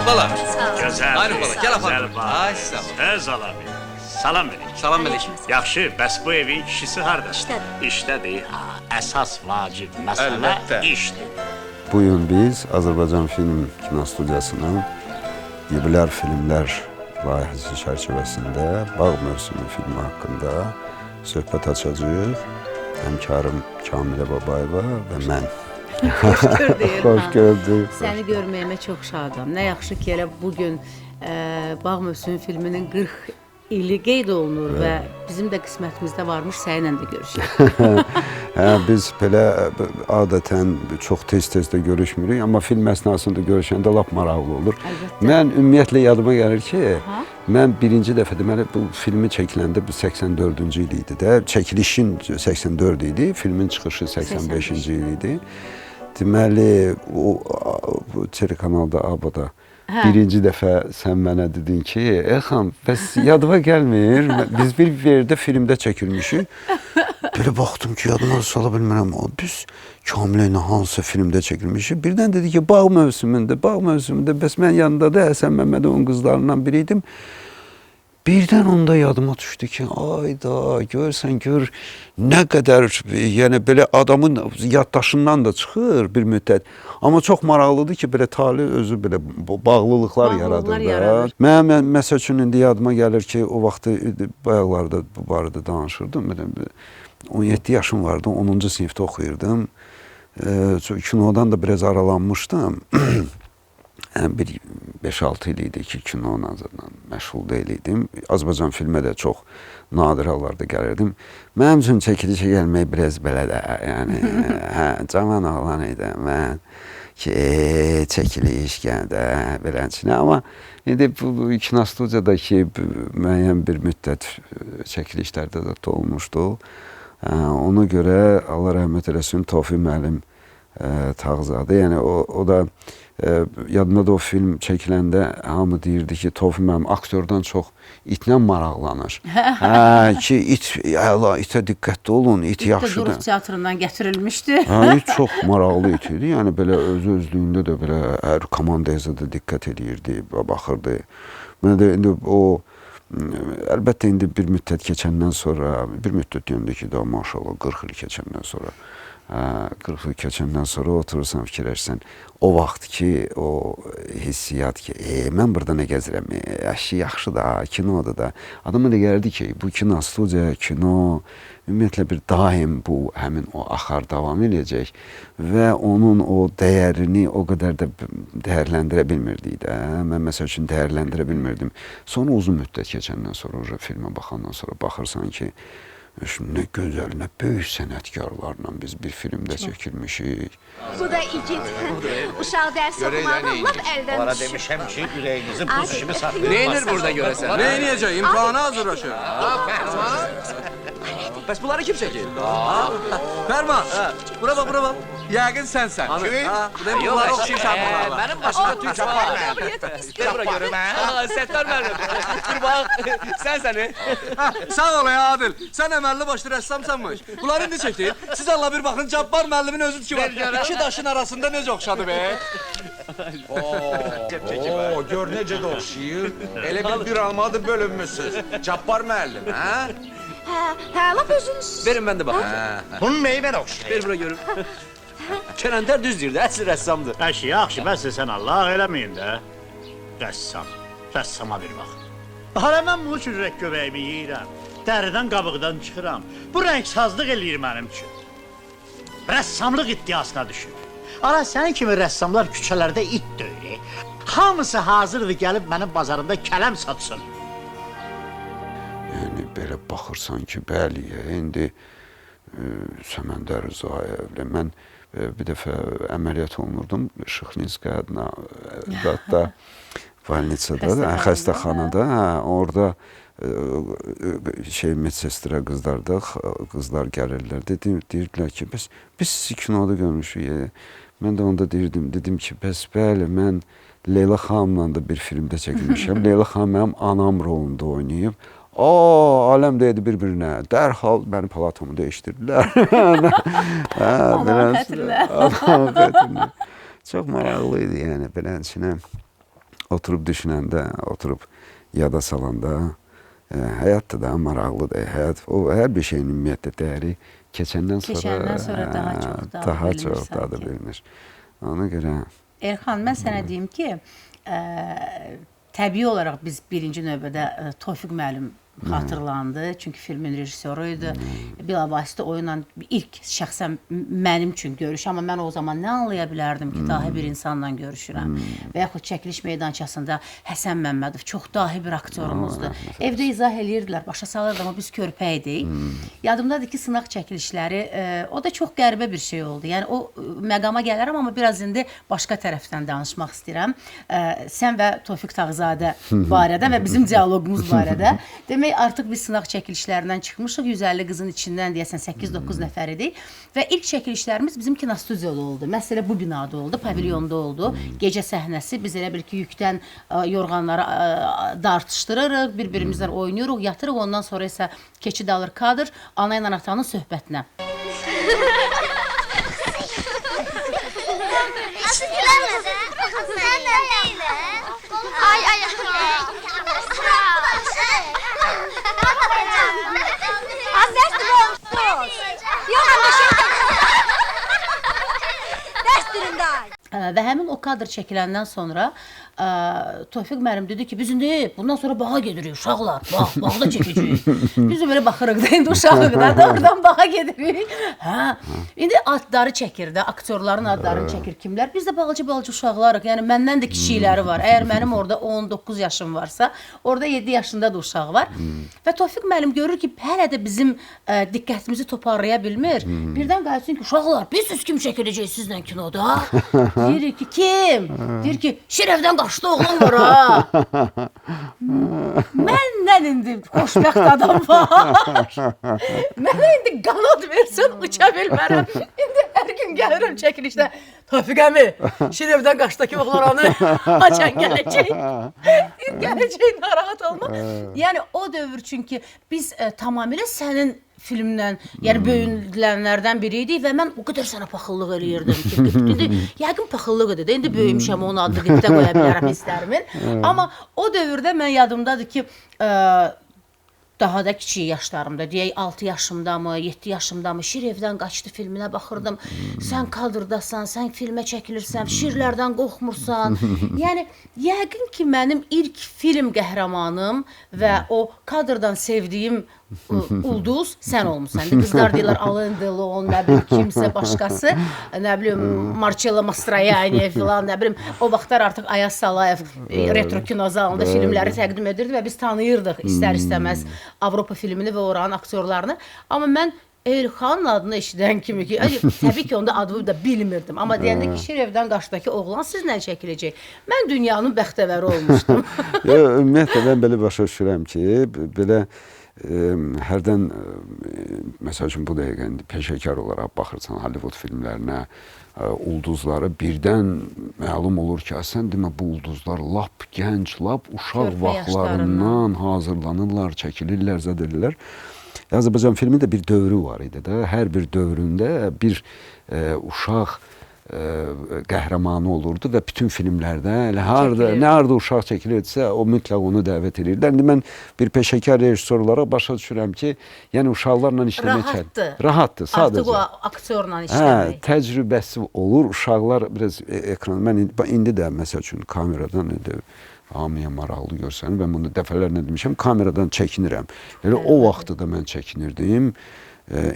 bala. Gözəl. Aynı bala, gəl aparım. Gözəl bala. Ay, sağ ol. Söz ala bil. Salam verin. Salam aleyküm. Yaxşı, bəs bu evin kişisi harda? İşdədir. İşdədir. Ha, əsas vacib məsələ Əlbəttə. işdir. Bu gün biz Azərbaycan Film Kinostudiyasının Yubilyar Filmlər layihəsi çərçivəsində Bağ mövsümü filmi haqqında söhbət açacağıq. Həmkarım Kamilə Babayeva və mən. Xoş gördük. Xoş gördük. Səni görməyimə çox şadam. Nə yaxşı ki, elə bugün Bağ mövsümü filminin 40 ili qeyd olunur və bizim də qismətimizdə varmış səninlə də görüşək. Biz belə adətən çox tez-tez də görüşmürük, amma film əsnasında görüşəndə lap maraqlı olur. Əlbəttə. Mən ümumiyyətlə yadıma gəlir ki, mən birinci dəfə deməli bu filmi çəkiləndə bu 84-cü il idi də, çəkilişin 84 idi, filmin çıxışı 85-ci il idi. Deməli o telekanalda ABA-da birinci dəfə sən mənə dedin ki, Elxan, bəs yadıma gəlmir, biz bir yerdə filmdə çəkilmişik. Belə baxdım ki, yadıma sala bilmirəm, biz Kamilə ilə hansı filmdə çəkilmişik. Birdən dedi ki, Bağ mövsümündə, bəs mən yanında da Həsən Məmmədovun qızlarından biriydim. Birdən onda yadıma düşdü ki, ayda, görsən, gör, nə qədər, yəni belə adamın yaddaşından da çıxır bir müddət. Amma çox maraqlıdır ki, belə tali özü belə bağlılıqlar yaradır da. Mən məsəl üçün indi yadıma gəlir ki, o vaxtı bayaqlarda bu barədə danışırdım. 17 yaşım vardı, 10-cu sinifdə oxuyurdum. Kinodan da biraz aralanmışdım. Bir 5-6 il idi ki, kino nazarından məşğul deyildim. Azərbaycan filmə də çox nadir hallarda gəlirdim. Mənim üçün çəkilişə gəlmək biraz belə də, yəni, cavan oğlan idim mən ki, çəkiliş gəldə, belənçinə. Amma indi bu kinostudiyadakı müəyyən bir müddət çəkilişlərdə də olmuşdu. Ona görə Allah rəhmət eləsin Tofiq müəllim Tağzadə, yəni o da yadımda da o film çəkiləndə hamı deyirdi ki, Tofiq müəllim aktyordan çox itlə maraqlanır. Ki, itə diqqətli olun, it yaxşıdır. İt də Durub teatrından gətirilmişdi. İt çox maraqlı it idi, yəni belə özlüyündə də belə hər komandaya da diqqət edirdi, baxırdı. Mənə də indi o, əlbəttə indi bir müddət keçəndən sonra, bir müddət deyəndə ki, daha maşallah 40 il keçəndən sonra, 40 il keçəndən sonra oturursan, fikirləşsən, o vaxt ki, o hissiyat ki, mən burada nə gəzirəm, yaxşı da, kinodur da. Adama da gəlirdi ki, bu kino, studiya, kino, ümumiyyətlə bir daim bu, həmin o axar davam edəcək və onun o dəyərini o qədər də dəyərləndirə bilmirdik də. Mən məsəl üçün dəyərləndirə bilmirdim. Sonra uzun müddət keçəndən sonra, filmə baxandan sonra baxırsan ki, nə gözəl, nə böyük sənətkarlarla biz bir filmdə çəkilmişik. Bu da igid. Uşaq dərs oxumağı lap əldən Onlara düşüb. demişəm ki, ürəyinizi buz kimi saxlayın. Neynir burada görəsən? Neyniyəcək? İmtihana hazırlaşır. Bəs bunları kim çəkir? Fərman, bura bax. Yəqin sənsən. Bunları oxşayırsan bunlarla. Mənim başımda tük var. Gel bura görüm, hə? Səttar müəllim. Dur bax, sənsən. Sağ ol ya Adil. Sən əməlli başlı rəssamsanmış. Bunları indi çəkdin. Siz Allah bir baxın, Cabbar müəllimin özü ki var. İki daşın arasında necə oxşadı be? Oo, gör necə də oxşayır. Elə bir almadı bölünmüşsünüz. Cabbar müəllim, hə? Hə, lap özünüz. Verin mən də baxım. Bunun meyvən oxşayır. Ver bura görüm. Kələndər düz deyir də, əsl rəssamdır. Yaxşı, bəs sən Allah eləməyin də. Rəssama bir bax. Hələ mən bu üçün rək göbəyimi yeyirəm. Dəridən qabıqdan çıxıram. Bu rəngsazlıq eləyir mənim üçün. Rəssamlıq iddiasına düşür. Ara sənin kimi rəssamlar küçələrdə it döyür. Hamısı hazırdır gəlib mənim bazarımda kələm satsın. Yəni belə baxırsan ki, bəli, indi Səməndər Rızayevlə mən bir dəfə əməliyyat olunurdum Şıxlinskaya adına, hətta Valnitsada, xəstəxanada, orada medsestrə qızlar gəlirlər, deyirdilər ki, biz sizi kinoda görmüşük. Mən də onda dedim ki, bəs bəli, mən Leyla xanımla da bir filmdə çəkilmişəm. Leyla xanım mənim anam rolunda oynayıb. Aləm deyildi bir-birinə. Dərhal mənim palatamı dəyişdirdilər. Allahın xətrinə. Çox maraqlı idi, yəni, belənçinə. oturub düşünəndə, oturub yada salanda həyat da daha maraqlıdır. Həyat o hər bir şeyin ümumiyyətlə dəyəri keçəndən sonra daha çox dadı bilinir. Ona görə Elxan, mən sənə deyim ki, təbii olaraq biz birinci növbədə Tofiq müəllim xatırlandı. Çünki filmin rejissoru idi. Bilavasitə oyunla ilk şəxsən mənim üçün görüş. Amma mən o zaman nə anlaya bilərdim ki, dahi bir insanla görüşürəm. Və yaxud çəkiliş meydançasında Həsən Məmmədov çox dahi bir aktyorumuzdur. Evdə izah eləyirdilər, başa salırdı, amma biz körpə idik. Yadımdadır ki, sınaq çəkilişləri, o da çox qəribə bir şey oldu. Yəni, o məqama gələrəm, amma biraz indi başqa tərəfdən danışmaq istəyirəm. Sən və Tofiq Tağzadə barədə və bizim dialoqumuz barədə. Demək, artıq biz sınaq çəkilişlərindən çıxmışıq. 150 qızın içindən deyəsən 8-9 nəfər idik. Və ilk çəkilişlərimiz bizim kinostudiyada oldu. Məsələ bu binada oldu, pavilyonda oldu. Gecə səhnəsi, biz elə bil ki, yükdən yorğanları dartışdırırıq, bir-birimizdən oynuyoruz, yatırıq. Ondan sonra isə keçid alır kadr, ana ilə atanın söhbətinə. Və həmin o kadr çəkiləndən sonra Tofiq müəllim dedi ki, biz indi bundan sonra bağa gedirik, uşaqlar, bağda çəkəcəyik. Biz də belə baxırıq da, indi uşaqlar da oradan bağa gedirik. İndi adları çəkir də, aktyorların adlarını çəkir kimlər. Biz də balaca uşaqlarıq, yəni məndən də kiçikləri var. Əgər mənim orada 19 yaşım varsa, orada 7 yaşında da uşaq var. Və Tofiq müəllim görür ki, hələ də bizim diqqətimizi toparlaya bilmir. Birdən qayıtsın ki, uşaqlar, biz siz kim çəkiləcək sizlə kinoda? Deyirik ki, kim? Deyir ki, Şirevdən qaçdı oğlan var ha. Məndən indi xoşbəxt adam var. Mənə indi qanad versin, uça bilmərəm. İndi hər gün gəlirəm çəkilişdə. Tofiq əmi, Şirevdən qaçdakı oğlanı açan gələcək. Gələcək, narahat olma. Yəni, o dövr çünki biz tamamilə sənin filmdən, yəni böyüdülənlərdən biri idi və mən o qədər sənə paxıllıq eləyirdim ki, indi yəqin paxıllıq idi də, indi böyümüşəm, onun adını qipdə qoya bilərəm hisslərimin. Amma o dövrdə mən yadımdadır ki, daha da kiçik yaşlarımda, deyək 6 yaşımda mı, 7 yaşımda mı, Şirevdən qaçdı filminə baxırdım. Sən kadrdasan, sən filmə çəkilirsən, şirlərdən qorxmursan. Yəni, yəqin ki, mənim ilk film qəhrəmanım və o kadrdan sevdiyim ulduz sən olmuşsan. Qızlar deyirlər Alain Delon, nə bilim, kimsə başqası, nə bilim, Marcello Mastroianni filan, nə bilim, o vaxtlar artıq Ayaz Salayev retro kinozalında filmləri təqdim edirdi və biz tanıyırdıq istər-istəməz Avropa filmini və oranın aktyorlarını. Amma mən Elxanın adını eşidən kimi ki, təbii ki, onda adını da bilmirdim. Amma deyəndə ki, Şirevdən qaçdakı oğlan sizlə çəkiləcək. Mən dünyanın bəxtəvəri olmuşdum. Ümumiyyətlə, mən belə başa düşürəm ki, belə hərdən, məsəl üçün bu dəqiqə peşəkar olaraq baxırsan Hollywood filmlərinə, ulduzları birdən məlum olur ki, sən demə bu ulduzlar lap gənc, lap uşaq vaxtlarından hazırlanırlar, çəkilirlər, zəd edirlər. Azərbaycan filmi də bir dövrü var idi də. Hər bir dövründə bir uşaq qəhrəmanı olurdu və bütün filmlərdə nə harda uşaq çəkilirdisə, o mütləq onu dəvət edirdi. İndi mən bir peşəkar rejissor olaraq başa düşürəm ki, yəni uşaqlarla işləmək rahatdır, sadəcə. Artıq o aktyorla işləmək. Təcrübəsi olur, uşaqlar biraz ekran. Mən indi də məsəl üçün kameradan hamıya maraqlı görsənir. Ben bunu dəfələrlə demişəm, kameradan çəkinirəm. Elə o vaxtı da mən çəkinirdim.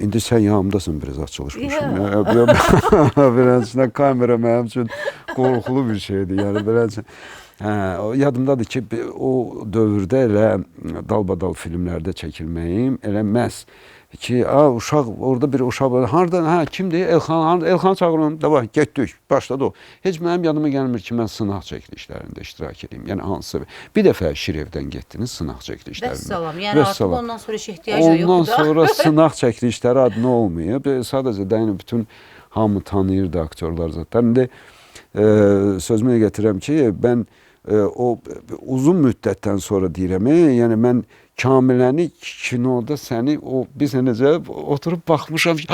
İndi sən yanımdasın, biraz az çalışmışım. Beləncə kamera mənim üçün qorxulu bir şeydir. Yəni beləncə yadımdadır ki, o dövrdə elə dalbadal filmlərdə çəkilməyim elə məhz ki, uşaq, orada bir uşaq var. Hardan, kimdir? Elxan çağırın, davay, getdik, başladı o. Heç mənim yadıma gəlmir ki, mən sınaq çəkilişlərində iştirak edeyim. Yəni, hansı, bir dəfə Şirevdən getdiniz sınaq çəkilişlərində. Vəssalam, yəni artıq ondan sonra heç ehtiyac da yoxdur. Ondan sonra sınaq çəkilişləri adına olmayıb. Sadəcə də bütün hamı tanıyırdı aktyorlar zaten. İndi sözümə gətirəm ki, mən o uzun müddətdən sonra deyirəm, yəni mən Kamiləni kinoda səni, biz necə oturub baxmışam ki,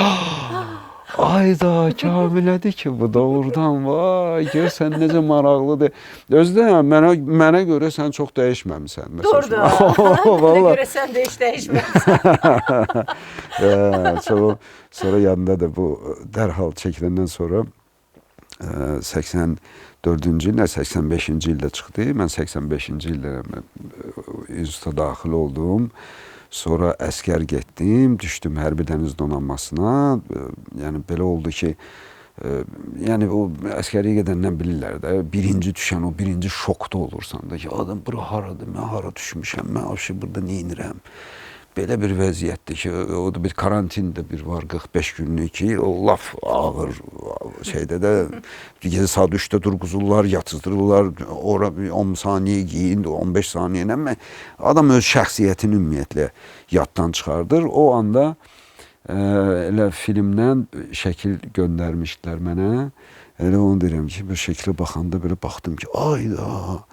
Ayda Kamilədir ki, bu doğrudan vay, görsən necə maraqlıdır. Özdə mənə görə sən çox dəyişməmisən. Doğrudur. Mənə görə sən də heç dəyişməmisən. Sonra yanındadır bu dərhal çəkiləndən sonra 84-cü ildə, 85-ci ildə çıxdı. Mən 85-ci ildə instituta daxil oldum. Sonra əskər getdim, düşdüm hərbi dəniz donanmasına. Yəni belə oldu ki, yəni o əskəriyə gedəndən bilirlər də, birinci düşən o birinci şokda olursan da ki, adam bura haradır, mən hara düşmüşəm, mən burada neynirəm? Belə bir vəziyyətdir ki, o da bir karantin də bir var 45 günlük ki, o laf ağır şeydə də gecə saat 3-də durğuzurlar, yatızdırırlar, ora 10 saniyə giyin, 15 saniyə nə adam öz şəxsiyyətini ümumiyyətlə yaddan çıxardır. O anda elə filmdən şəkil göndərmişdilər mənə. Elə onu deyirəm ki, bir şəklə baxanda belə baxdım ki, ayda,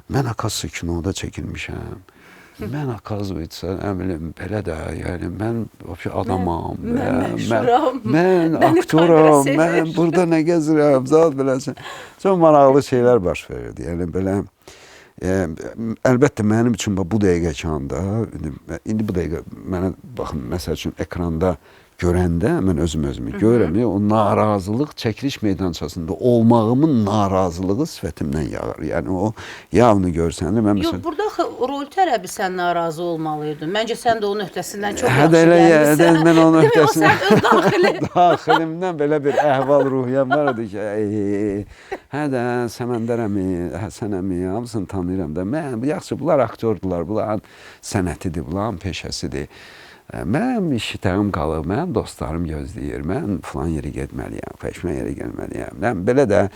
mən akası kinoda çəkilmişəm. Mən akazvitsa, əmilim, belə də, yəni mən adamam, mən aktoram, mən burada nə gəzirəm, zat beləsin. Çox maraqlı şeylər baş verirdi. Yəni belə, əlbəttə mənim üçün bu dəqiqəki anda, indi bu dəqiqə mənə baxın, məsəl üçün ekranda görəndə, mən özümü görürəm, o narazılıq çəkiliş meydançasında olmağımın narazılığı sifətimdən yağır. Yəni o yağını görsəndə mən Yox, burada rol tələbi sən narazı olmalıydın. Məncə sən də onun öhdəsindən çox yaxşı gəlmişsən. Mən onun öhdəsindən. Demək o sən öz daxilimdən belə bir əhval-ruhiyyəm var idi ki, də Səməndər əmi, Həsən əmi, hamısını tanıyıram da. Yaxşı, bunlar aktyordular, bunların sənətidir, bunların peşəsidir. Mənim işitəğim qalır, mənim dostlarım gözləyir, mən filan yeri getməliyəm, peşmə yeri gəlməliyəm. Mən belə də...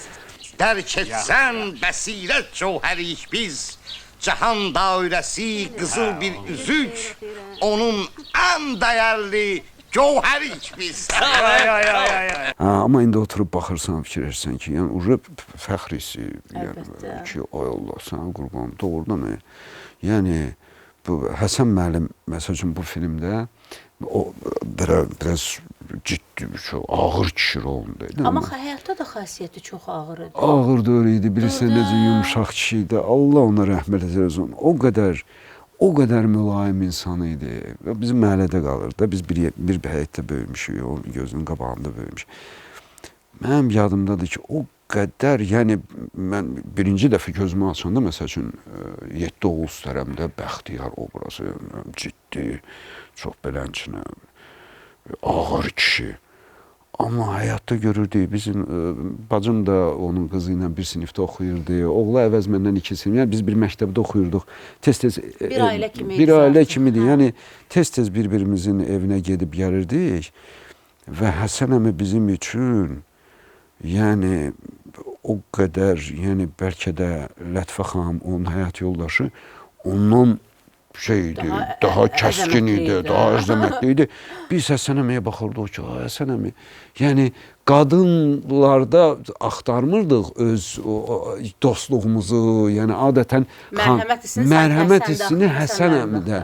Dərk etsən bəsirət cövhəriyik biz, cahan dairəsi qızıl bir üzük, onun ən dəyərli cövhəriyik biz. Amma indi oturub baxırsan, fikirlərsən ki, yəni uca fəxr hissi, ki, ay Allah, sən qurban, doğrudan, yəni... Həsən müəllim, məsəl üçün bu filmdə o biraz ciddi, çox ağır kişi rolunda idi. Amma həyatda da xasiyyəti çox ağır idi. Ağır da öyle idi, bilirsən necə yumuşaq kişi idi. Allah ona rəhmət eləsin. O qədər mülayim insan idi. Bizim məhəllədə qalırdı. Biz bir həyətdə böyümüşük, o gözünün qabağında böyümüşük. Mənim yadımdadır ki, o qədər, yəni mən birinci dəfə gözümü açanda, məsəl üçün, 7 Oğuz tərəmdə Bəxtiyar obrazı, ciddi, çox belənçinə, ağır kişi. Amma həyatda görürdük, bizim bacım da onun qızı ilə bir sinifdə oxuyurdu, oğlu əvəz məndən 2 sinif, yəni biz bir məktəbdə oxuyurduq. Tez-tez... Bir ailə kimi. Bir ailə kimidir, yəni tez-tez bir-birimizin evinə gedib gəlirdik və Həsən əmi bizim üçün, yəni o qədər, yəni bəlkə də Lətifə xanım, onun həyat yoldaşı ondan şeydi, daha kəskin idi, daha əzəmətli idi. Biz Həsən əmiyə baxırdıq ki, Həsən əmi, yəni qadınlarda axtarmırdıq öz dostluğumuzu, yəni adətən mərhəmət hissini Həsən əmidə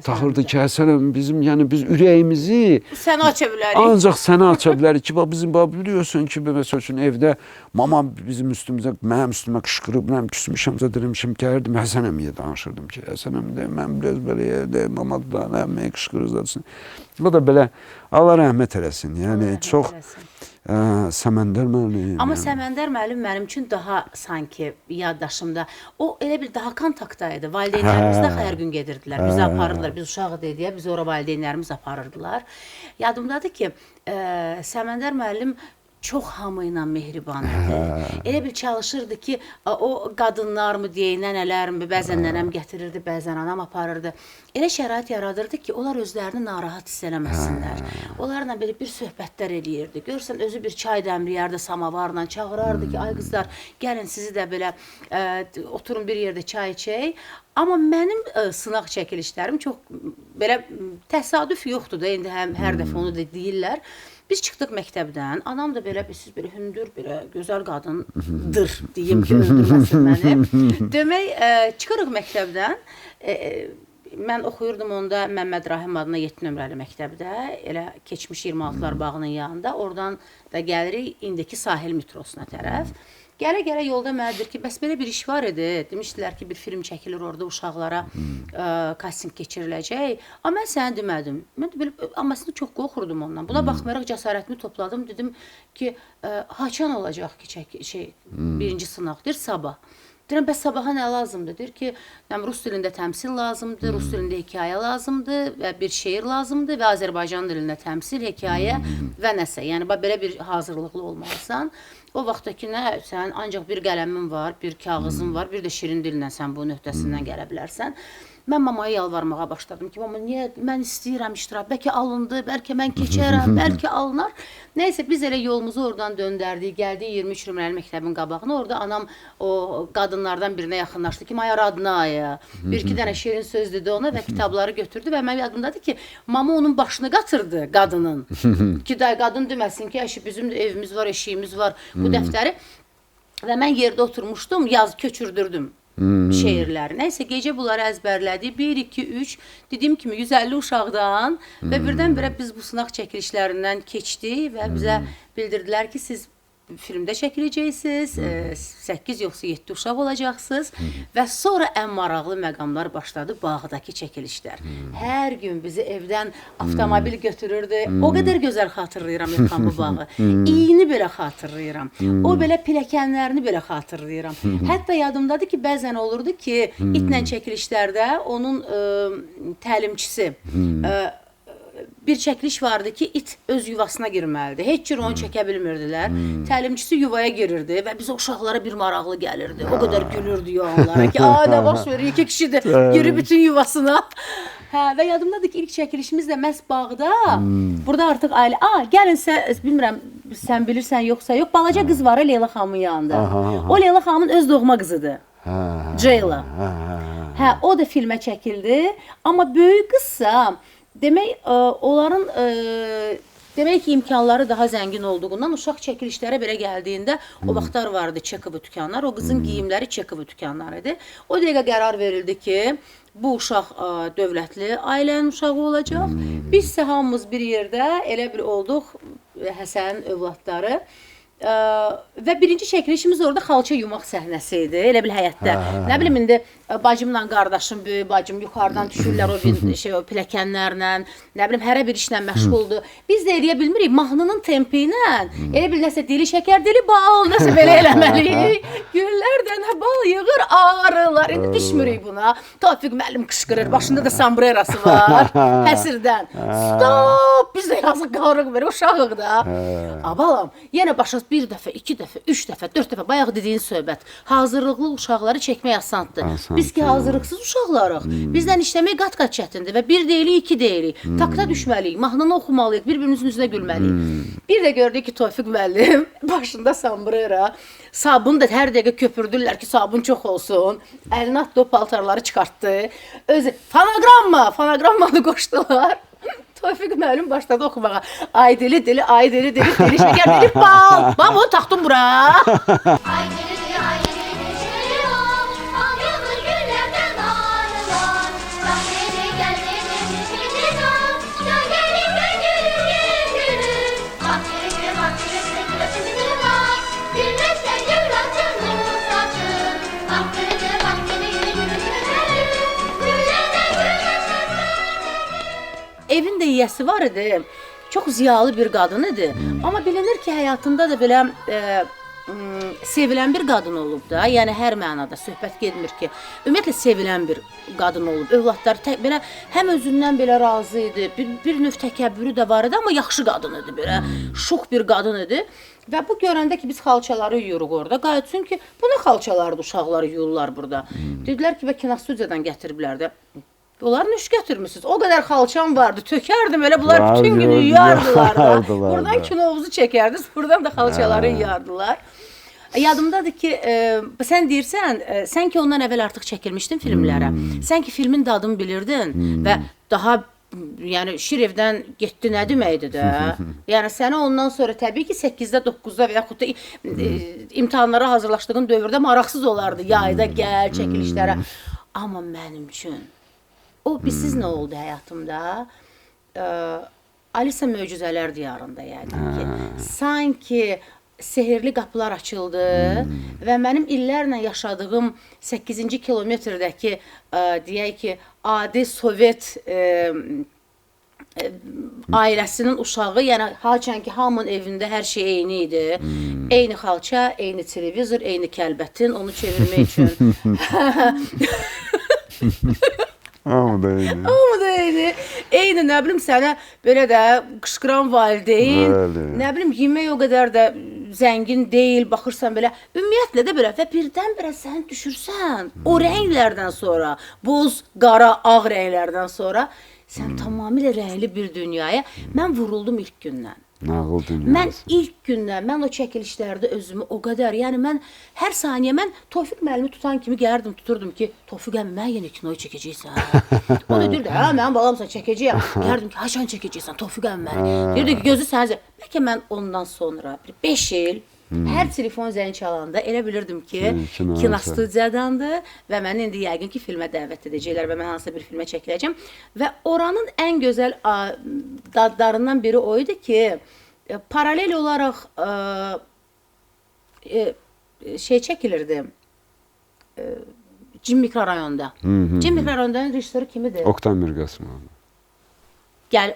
taxırdı ki, Həsən əmi bizim, yəni biz ürəyimizi səni aça bilərik. Ancaq səni aça bilərik ki, bizim biliyorsun ki, məsəl üçün evdə mama bizim üstümüzə, mənim üstümə qışqırıb, mən küsmüşəmsə demişim, gəlirdim, Həsən əmiyə danışırdım ki, Həsən əmi də, mən biraz belə yerdə, mama da, əmiyə qışqırırzadsın. O da belə, Allah rəhmət eləsin, yəni çox... Səməndər müəllim. Amma Səməndər müəllim mənim üçün daha sanki yaddaşımda, o elə bir daha kontaktdaydı. Valideynlərimiz də hər gün gedirdilər, bizi aparırdılar, biz uşaq deyə, bizi ora valideynlərimiz aparırdılar. Yadımdadır ki, Səməndər müəllim çox hamı ilə mehriban idi. Elə bir çalışırdı ki, o qadınlar mı deyək, nənələr mi, bəzən nənəm gətirirdi, bəzən anam aparırdı. Elə şərait yaradırdı ki, onlar özlərini narahat hiss eləməsinlər. Onlarla belə bir söhbətlər eləyirdi. Görsən, özü bir çay dəmləyərdi, samavarla çağırardı ki, ay qızlar, gəlin sizi də belə oturun bir yerdə çay içək. Amma mənim sınaq çəkilişlərim çox belə təsadüf yoxdur da, indi hər dəfə onu da deyirlər. Biz çıxdıq məktəbdən, anam da belə, siz belə hündür, belə gözəl qadındır, deyim ki, öldürməsin məni. Demək, çıxırıq məktəbdən, mən oxuyurdum onda Məmməd Rahim adına 7 nömrəli məktəbdə, elə keçmiş 26-lar bağının yanında. Oradan da gəlirik indiki sahil metrosuna tərəf. Gələ-gələ yolda mənə deyir ki, bəs belə bir iş var idi. Demişdilər ki, bir film çəkilir orada uşaqlara kasting keçiriləcək. Amma mən sənə demədim. Mən də belə, amma əslində çox qorxurdum ondan. Buna baxmayaraq cəsarətimi topladım. Dedim ki, haçan olacaq ki, birinci sınaq, deyir, sabah. Deyirəm, bəs sabaha nə lazımdır? Deyir ki, rus dilində təmsil lazımdır, rus dilində hekayə lazımdır və bir şeir lazımdır və Azərbaycan dilində təmsil, hekayə və nəsə. Yəni, belə bir hazırlıqlı olmalısan. O vaxtdakı nə, sən ancaq bir qələmin var, bir kağızın var, bir də şirin dillə sən bunun öhdəsindən gələ bilərsən. Mən mamaya yalvarmağa başladım ki, mama, niyə mən istəyirəm iştirak, bəlkə alındı, bəlkə mən keçərəm, bəlkə alınar. Nəysə, biz elə yolumuzu oradan döndərdik, gəldik 23 nömrəli məktəbin qabağına. Orada anam o qadınlardan birinə yaxınlaşdı ki, Maya Radnaya. Bir-iki dənə şirin söz dedi ona və kitabları götürdü və mənim yadımdadır ki, mama onun başını qatırdı qadının. Ki, qadın deməsin ki, bizim evimiz var, eşiyimiz var, bu dəftəri. Və mən yerdə oturmuşdum, köçürdürdüm şeirləri. Nəysə, gecə bunları əzbərlədi. 1, 2, 3, dediyim kimi 150 uşaqdan və birdən-birə biz bu sınaq çəkilişlərindən keçdik və bizə bildirdilər ki, siz filmdə çəkiləcəksiniz, 8 yoxsa 7 uşaq olacaqsınız və sonra ən maraqlı məqamlar başladı, bağdakı çəkilişlər. Hər gün bizi evdən avtomobil götürürdü. O qədər gözəl xatırlayıram Elxan bu bağı. İyini belə xatırlayıram. O belə piləkənlərini belə xatırlayıram. Hətta yadımdadır ki, bəzən olurdu ki, itlə çəkilişlərdə onun təlimçisi bir çəkiliş vardı ki, it öz yuvasına girməlidir. Heç cür onu çəkə bilmirdilər. Təlimçisi yuvaya girirdi və bizə uşaqlara bir maraqlı gəlirdi. O qədər gülürdü ya onlara ki, nə baş verir, 2 kişidir, girir bütün yuvasına. Və yadımdadır ki, ilk çəkilişimiz də məhz bağda. Burada artıq ailə, gəlin, bilmirəm, sən bilirsən yoxsa yox, balaca qız var Leyla xanımın yanında. O Leyla xanımın öz doğma qızıdır. Ceyla. O da filmə çəkildi. Amma böyük qızsa, demək, onların demək ki, imkanları daha zəngin olduğundan uşaq çəkilişlərə belə gəldiyində o vaxtlar vardı Çekovu dükanlar, o qızın geyimləri Çekovu dükanları idi. O dəqiqə qərar verildi ki, bu uşaq dövlətli ailənin uşağı olacaq. Biz isə hamımız bir yerdə elə bir olduq, Həsənin övladları. Və birinci çəkilişimiz orada xalça yumaq səhnəsi idi, elə bil həyətdə. Nə bilim, indi bacımla qardaşım, böyük bacım yuxarıdan düşürlər o piləkənlərlə, nə bilim, hərə bir işlə məşğuldur. Biz də eləyə bilmirik, mahnının tempi ilə, elə bil nəsə dili şəkər, dili bal, nəsə belə eləməliyik. Güllərdən bal yığır, ağrılar. İndi düşmürük buna. Tofiq müəllim qışqırır, başında da sambrerası var, həsirdən. Stop! Biz də yazıq qalırıq belə, uşağıq da. Abalam, yenə başa bir dəfə, 2 dəfə, 3 dəfə, 4 dəfə, bayaq dediyin söhbət. Hazırlıqlı uşaqları çəkmək asandır. Biz ki, hazırlıqsız uşaqlarıq. Bizdən işləmək qat-qat çətindir və 1 deyilik, 2 deyilik. Takta düşməliyik, mahnını oxumalıyıq, bir-birimizin üzünə gülməliyik. Bir də gördük ki, Tofiq müəllim başında sambrera, sabun da hər dəqiqə köpürdürlər ki, sabun çox olsun. Əlinə atdı, o paltarları çıxartdı. Özü, fonogrammanı qoşdular. Tofiq müəllim başladı oxumağa. Ay dili, dili şəkər, dili bal. Bax, bunu taxdım bura. Ay deli deli ay deli deli ol, al yağır güllərdən arılar. Bak deli gel deli deli ol, ya gelin gülür. Bak deli bak deli bak, gülmekle gül açılır saçın. Bak deli bak deli güllerden gül açılır. Evin də yiyəsi var idi. Çox ziyalı bir qadın idi. Amma bilinir ki, həyatında da belə sevilən bir qadın olub da. Yəni, hər mənada söhbət getmir ki, ümumiyyətlə sevilən bir qadın olub. Övladları belə həm özündən belə razı idi, bir növ təkəbbürü də var idi, amma yaxşı qadın idi belə. Şux bir qadın idi. Və bu görəndə ki, biz xalçaları yuyuruq orada. Qayıtsın ki, bu nə xalçalardır, uşaqları yuyurlar burada. Dedilər ki, və kinostudiyadan gətiriblər də. Onlar nüş götürmüsünüz. O qədər xalçam vardı, tökərdim elə, bunlar bütün günü yuyardılar da. Buradan kinovuzu çəkərdiniz, buradan da xalçaları yuyardılar. Yadımdadır ki, sən deyirsən, sən ki ondan əvvəl artıq çəkilmişdin filmlərə. Sən ki filmin dadını bilirdin və daha, yəni Şirevdən getdi nə deməkdir də. Yəni səni ondan sonra təbii ki 8-də, 9-da və yaxud da imtahanlara hazırlaşdığın dövrdə maraqsız olardı. Yayda gəl çəkilişlərə. Amma mənim üçün O bilsiz nə oldu həyatımda? Alisa Möcüzələr Diyarında yəqin ki. Sanki sehirli qapılar açıldı və mənim illərlə yaşadığım 8-ci kilometrdəki deyək ki, adi Sovet ailəsinin uşağı, yəni haçan ki, hamının evində hər şey eyni idi. Eyni xalça, eyni televizor, eyni kəlbətin, onu çevirmək üçün. Amma da eyni. Amma da eyni. Eyni, nə bilim, sənə belə də qışqıran valideyn, Bəli. nə bilim, yemək o qədər də zəngin deyil, baxırsan belə, ümumiyyətlə də belə və birdən-birə sən düşürsən, o rənglərdən sonra, boz, qara, ağ rənglərdən sonra, sən tamamilə rəngli bir dünyaya, mən vuruldum ilk gündən. Nağıl dünyası. Mən ilk gündən, mən o çəkilişlərdə özümü o qədər, yəni mən hər saniyə, mən Tofiq müəllimi tutan kimi gəlirdim, tuturdum ki, Tofiq əmi, mən yenə kinoyu çəkəcəksən. O da deyirdi, hə, mənim balamsan, çəkəcəyəm. Gəlirdim ki, haçan çəkəcəksən, Tofiq əmi mən. Deyirdi ki, gözü sənəcək. Bəlkə mən ondan sonra, 5 il, hər telefon zəng çalanda elə bilirdim ki, kinostudiyadandır və məni indi yəqin ki, filmə dəvət edəcəklər və mən hansısa bir filmə çəkiləcəm. Və oranın ən gözəl dadlarından biri o idi ki, paralel olaraq şey çəkilirdi, Cim mikrorayonda. Cim mikrorayondanın rejissoru kimidir? Oktay Mirqasımov.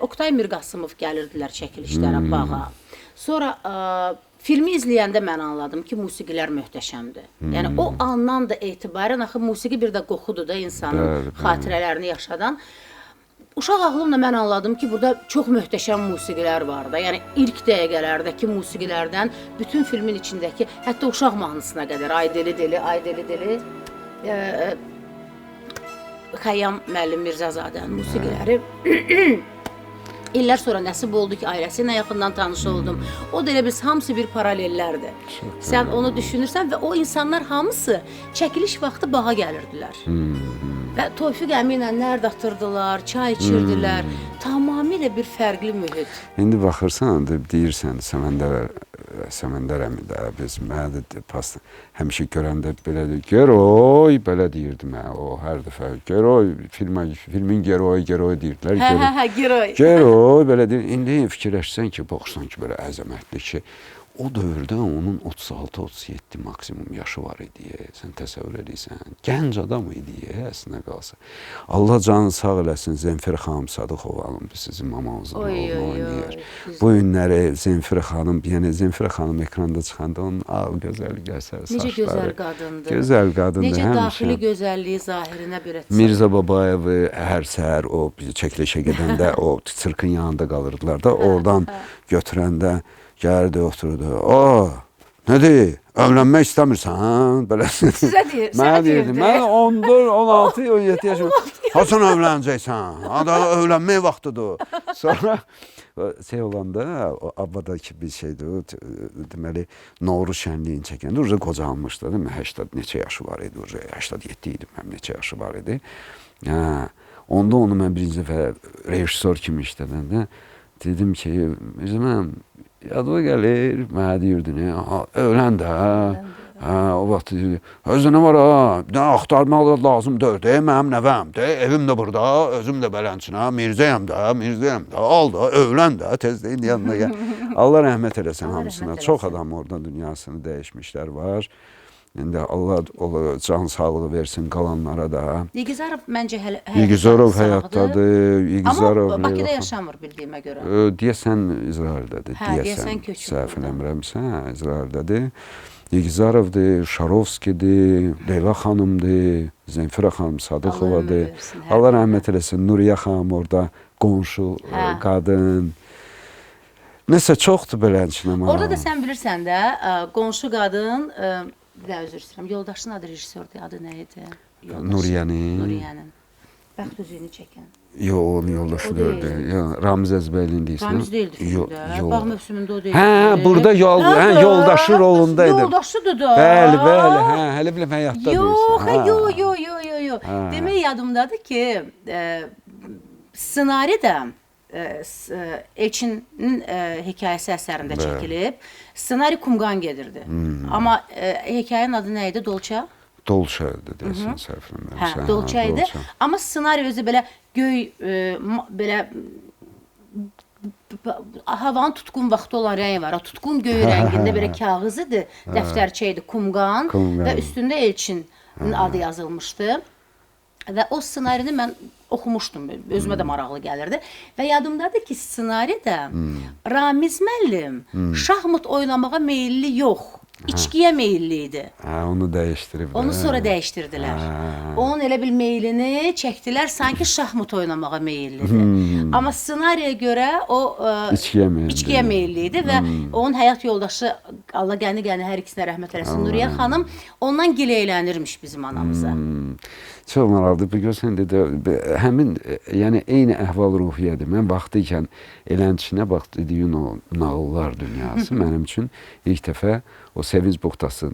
Oktay Mirqasımov gəlirdilər çəkilişlərə, bağa. Sonra filmi izləyəndə mən anladım ki, musiqilər möhtəşəmdir. Yəni, o andan da etibarən, axı, musiqi bir də qoxudur da insanın xatirələrini yaşadan. Uşaq ağlımla mən anladım ki, burada çox möhtəşəm musiqilər var da. Yəni, ilk dəqiqələrdəki musiqilərdən bütün filmin içindəki, hətta uşaq mahnısına qədər, ay deli deli, ay deli deli, Xəyyam müəllim Mirzazadənin musiqiləri İllər sonra nəsib oldu ki, ailəsi ilə yaxından tanış oldum. O da elə biz hamısı bir paralellərdir. Sən onu düşünürsən və o insanlar hamısı çəkiliş vaxtı bağa gəlirdilər. Və Tofiq əmi ilə nərd atırdılar, çay içirdilər. Tamamilə bir fərqli mühit. İndi baxırsan, deyirsən, Səməndər əmi də, biz mənə də həmişə görəndə belə deyir, Geroy, belə deyirdi mənə o hər dəfə, Geroy, filmin Geroy deyirdilər. Hə, Geroy. Geroy, belə deyir, indi fikirləşsən ki, baxırsan ki, belə əzəmətli ki, o dövrdə onun 36-37 maksimum yaşı var idi, sən təsəvvür edirsən. Gənc adam idi, əslində qalsa. Allah canı sağ eləsin, Zemfir xanım Sadıxovanın sizin mamanızın oynayır. Bu günləri Zemfir xanım, yəni Zemfir xanım ekranda çıxanda onun gözəl qəsər saçları. Necə gözəl qadındır. Gözəl qadındır. Necə daxili gözəlliyi zahirinə bir etsin. Mirza Babayevi hər səhər o çəkilişə gedəndə o sirkin yanında qalırdılar da, oradan götürəndə gəldi, oturdu. Nədir? Evlənmək istəmirsən? Sizə deyir. Mənə deyirdi. Mən 14, 16, 17 yaşım. Hasan evlənəcəksən? Evlənmək vaxtıdır. Sonra şey olanda, Abbadakı bir şeydir, deməli, Novruz şənliyin çəkəndə, orada qocalmışdı, değil mi? 80 neçə yaşı var idi, 87 idi, mənim neçə yaşı var idi. Onda onu mən birinci dəfə rejissor kimi işlədəndə, dedim ki, mən yadıma gəlir, mənə deyirdi, öylən də, o vaxt deyirdi, özünə var ha, nə axtarmaq lazımdır, mənim nəvəm, evim də burada, özüm də belənçinə, Mirzəyəm də, al da, öylən də, tezliyin yanına gəl. Allah rəhmət eləsin hamısına, çox adam orada dünyasını dəyişmişlər var. İndi Allah can sağlığı versin qalanlara da. Yegizarov məncə hələ Yegizarov həyatdadır. Amma Bakıda yaşamır bildiyimə görə. Deyəsən İsraildədir. Deyəsən köçüb. Səhv eləmirəmsə, İsraildədir. Yegizarovdur, Şarovskidir, Leyla xanımdır, Zemfira xanım Sadıxovadır. Allah rəhmət eləsin, Nuriyə xanım orada qonşu qadın. Nəsə çoxdur belənçinə. Orada da sən bilirsən də, qonşu qadın, bir də özür istəyirəm, yoldaşının adı rejissordur, adı nə idi? Nuriyənin. Bəxt üzüyünü çəkən. Yox, onun yoldaşı deyildi. Ramiz Əzbəylin deyirsən. Ramiz deyildi filmdə. Bağ mövsümündə o deyildi. Hə, burada yoldaşı rolundaydı. Yoldaşıdır da. Bəli, hələ biləm həyatda deyirsən. Yox. Demək yadımdadır ki, ssenari də Elçinin hekayəsi əsərində çəkilib. Ssenari Kumqan gedirdi. Amma hekayənin adı nə idi? Dolça? Dolçaydı deyəsən səhv Hə, eləmirəmsə. Dolça idi. Amma ssenari özü belə göy, belə havanın tutqun vaxtı olan rəngi var. O tutqun göy rəngində belə kağız idi, dəftərçə idi, kumqan və üstündə Elçinin adı yazılmışdı. Və o ssenarini mən oxumuşdum, özümə də maraqlı gəlirdi. Və yadımdadır ki, ssenaridə Ramiz müəllim şahmat oynamağa meyilli yox, içkiyə meyilli idi. Hə, onu dəyişdirib. Onu sonra dəyişdirdilər. Onun elə bil meylini çəkdilər, sanki şahmat oynamağa meyillidir. Amma ssenariyə görə o içkiyə meyilli idi və onun həyat yoldaşı, Allah qəni hər ikisinə rəhmət eləsin, Nuriyə xanım ondan gileylənirmiş bizim anamıza. Çox maraqlıdır. Bir görsən dedi, həmin, yəni eyni əhval-ruhiyyədir. Mən vaxtı elənçinə bax dediyin o nağıllar dünyası mənim üçün ilk dəfə o Sevinç Buxtası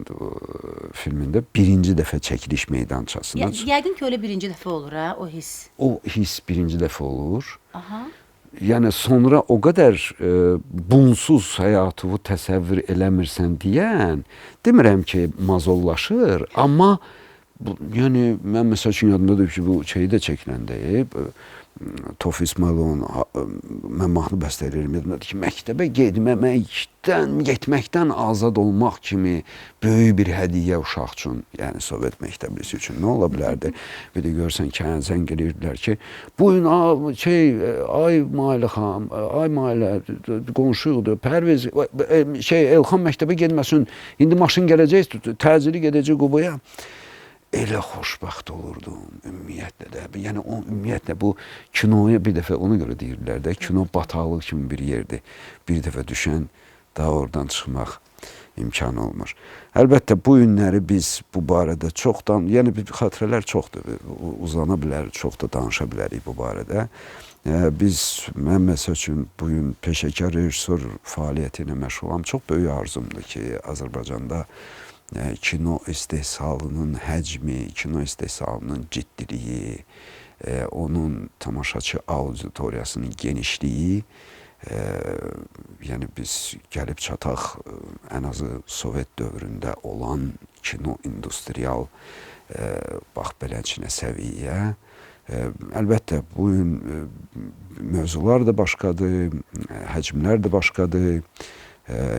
filmində birinci dəfə çəkiliş meydançasında. Yəqin ki, öyle birinci dəfə olur, hə, o hiss. O hiss birinci dəfə olur. Aha. Yəni sonra o qədər bunsuz həyatı təsəvvür eləmirsən deyən, demirəm ki, mazollaşır, amma yəni mən məsəl üçün yadımdadır ki, bu şeyi də çəkiləndə Tof İsmayılovun mən mahnı bəstə eləyirəm, yadımdadır ki, məktəbə getməkdən azad olmaq kimi böyük bir hədiyyə uşaq üçün, yəni Sovet məktəblisi üçün nə ola bilərdi? Bir də görsən ki, zəng eləyirdilər ki, bugün ay Mailə xanım, ay Mailə qonşuyudur, Pərviz, Elxan məktəbə getməsin, indi maşın gələcək, təcili gedəcək Qubaya. Elə xoşbəxt olurdum ümumiyyətlə də. Yəni o ümumiyyətlə bu kinoya bir dəfə ona görə deyirlər də, kino bataqlıq kimi bir yerdir. Bir dəfə düşən daha oradan çıxmaq imkanı olmur. Əlbəttə bu günləri biz bu barədə çoxdan, yəni xatirələr çoxdur, uzana bilər, çox da danışa bilərik bu barədə. Mən məsəl üçün bugün peşəkar rejissor fəaliyyəti ilə məşğulam. Çox böyük arzumdur ki, Azərbaycanda kino istehsalının həcmi, kino istehsalının ciddiliyi, onun tamaşaçı auditoriyasının genişliyi, yəni biz gəlib çataq ən azı Sovet dövründə olan kino industrial bax beləçinə səviyyə. Əlbəttə bu gün mövzular da başqadır, həcmlər də başqadır.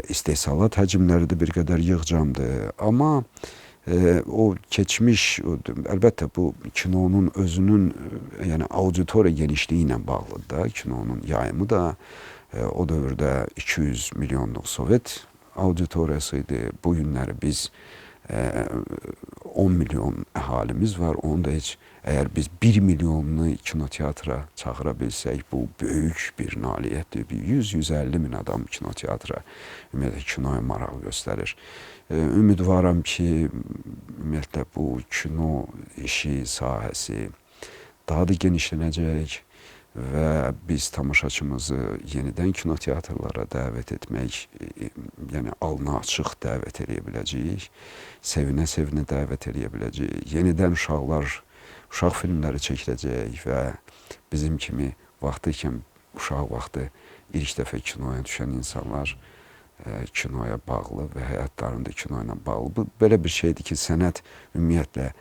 İstehsalat həcmləri də bir qədər yığcamdır. Amma o keçmiş, əlbəttə bu kinonun özünün, yəni auditoriya genişliyi ilə bağlıdır da, kinonun yayımı da o dövrdə 200 milyonluq Sovet auditoriyası idi. Bu günləri biz 10 milyon əhalimiz var, onu da heç əgər biz 1 milyonunu kinoteatra çağıra bilsək, bu böyük bir nailiyyətdir. 100-150 min adam kinoteatra, ümumiyyətlə kinoya maraq göstərir. Ümidvaram ki, ümumiyyətlə bu kino işi, sahəsi daha da genişlənəcək və biz tamaşaçımızı yenidən kinoteatrlara dəvət etmək, yəni alnı açıq dəvət edə biləcəyik, sevinə-sevinə dəvət edə biləcəyik. Yenidən uşaq filmləri çəkiləcək və bizim kimi vaxtı ikən uşaq vaxtı ilk dəfə kinoya düşən insanlar kinoya bağlı və həyatlarında kino ilə bağlı. Bu belə bir şeydir ki, sənət ümumiyyətlə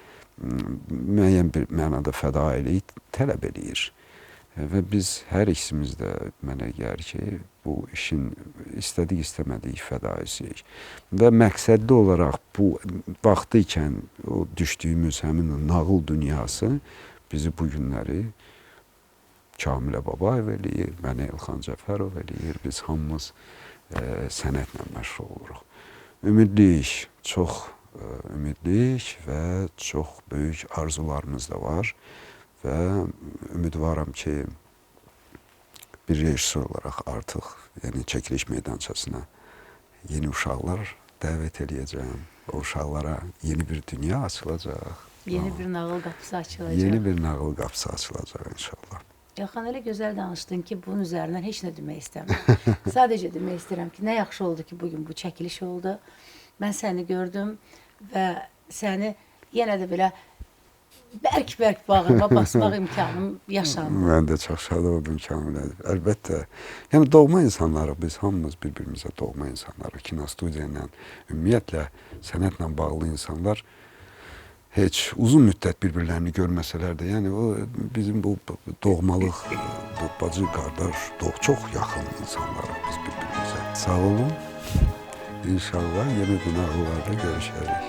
müəyyən bir mənada fədailik tələb eləyir. Və biz hər ikimiz də mənə gəlir ki, bu işin istədik-istəmədik fədaisiyik. Və məqsədli olaraq bu vaxtı ikən o düşdüyümüz həmin nağıl dünyası bizi bu günləri Kamilə Babayev eləyir, mənə Elxan Cəfərov eləyir, biz hamımız sənətlə məşğul oluruq. Ümidliyik, çox ümidliyik və çox böyük arzularımız da var. Və ümidvaram ki, bir rejissor olaraq artıq yəni çəkiliş meydançasına yeni uşaqlar dəvət eləyəcəm. O uşaqlara yeni bir dünya açılacaq. Yeni bir nağıl qapısı açılacaq. Yeni bir nağıl qapısı açılacaq inşallah. Elxan, elə gözəl danışdın ki, bunun üzərindən heç nə demək istəmirəm. Sadəcə demək istəyirəm ki, nə yaxşı oldu ki, bugün bu çəkiliş oldu. Mən səni gördüm və səni yenə də belə bərk-bərk bağrıma basmaq imkanım yaşandı. Mən də çox şad oldum Kamilə. Əlbəttə, yəni doğma insanlarıq, biz hamımız bir-birimizə doğma insanlarıq. Kinostudiya ilə, ümumiyyətlə sənətlə bağlı insanlar heç uzun müddət bir-birlərini görməsələr də, yəni o bizim bu doğmalıq, bu bacı, qardaş, çox yaxın insanlarıq biz bir-birimizə. Sağ olun. İnşallah yeni qonaqlarda görüşərik.